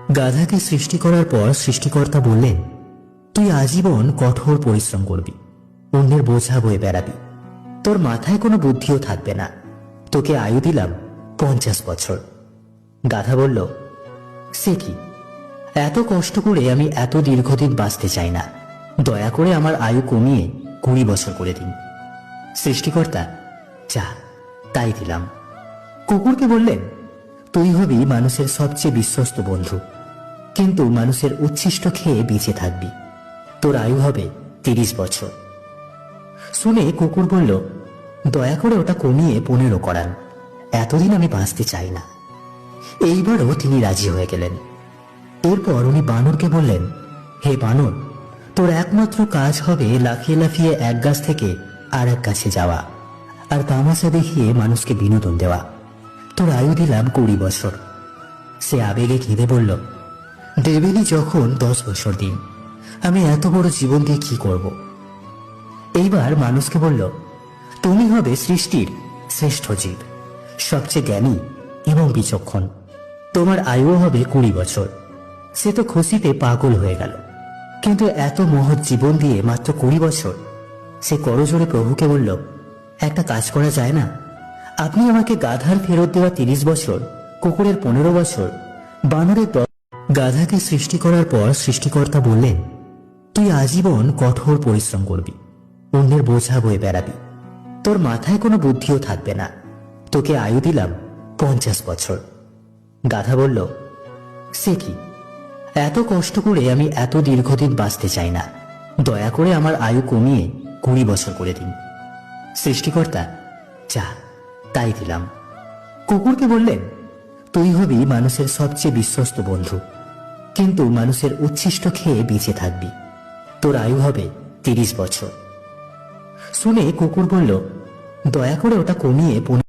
গাধাকে সৃষ্টি করার পর সৃষ্টিকর্তা বললেন, তুই আজীবন কঠোর পরিশ্রম করবি, অন্যের বোঝা বয়ে বেড়াবি, তোর মাথায় কোনো বুদ্ধিও থাকবে না, তোকে আয়ু দিলাম 50 বছর। গাধা বলল, সে কি, এত কষ্ট করে আমি এত দীর্ঘদিন বাঁচতে চাই না, দয়া করে আমার আয়ু কমিয়ে 20 বছর করে দিন। সৃষ্টিকর্তা, যা, তাই দিলাম। কুকুরকে বললেন, তুই হবি মানুষের সবচেয়ে বিশ্বস্ত বন্ধু, কিন্তু মানুষের উচ্ছিষ্ট খেয়ে বেঁচে থাকবি, তোর আয়ু হবে 30 বছর। শুনে কুকুর বলল, দয়া করে ওটা কমিয়ে 15 করান, এতদিন আমি বাঁচতে চাই না। এইবারও তিনি রাজি হয়ে গেলেন। এরপর উনি বানরকে বললেন, হে বানর, তোর একমাত্র কাজ হবে লাফিয়ে লাফিয়ে এক গাছ থেকে আর এক গাছে যাওয়া, আর তামাশা দেখিয়ে মানুষকে বিনোদন দেওয়া। তোর আয়ু দিলাম 20 বছর। সে আবেগে কেঁদে বলল, দেবেনি যখন 10 বছর দিন, আমি এত বড় জীবন দিয়ে কি করব। এইবার মানুষকে বলল, তুমি হবে সৃষ্টির শ্রেষ্ঠ জীব, সবচেয়ে জ্ঞানী এবং বিচক্ষণ, তোমার আয়ু হবে 20 বছর। সে তো খুশিতে পাগল হয়ে গেল, কিন্তু এত মহৎ জীবন দিয়ে মাত্র 20 বছর। সে করজোড়ে প্রভুকে বলল, একটা কাজ করা যায় না, আপনি আমাকে গাধার ফেরত দেওয়া 30 বছর, কুকুরের 15 বছর, বানরের 10। গাধাকে সৃষ্টি করার পর সৃষ্টিকর্তা বললেন, তুই আজীবন কঠোর পরিশ্রম করবি, অন্যের বোঝা বয়ে বেড়াবি, তোর মাথায় কোনো বুদ্ধিও থাকবে না, তোকে আয়ু দিলাম 50 বছর। গাধা বলল, সে কি, এত কষ্ট করে আমি এত দীর্ঘদিন বাঁচতে চাই না, দয়া করে আমার আয়ু কমিয়ে 20 বছর করে দিন। সৃষ্টিকর্তা, যা, তাই দিলাম। কুকুরকে বললেন, তুই হবি মানুষের সবচেয়ে বিশ্বস্ত বন্ধু, কিন্তু মানুষের উচ্ছিষ্ট খেয়ে বেঁচে থাকবি, তোর আয়ু হবে 30 বছর। শুনে কুকুর বলল, দয়া করে ওটা কমিয়ে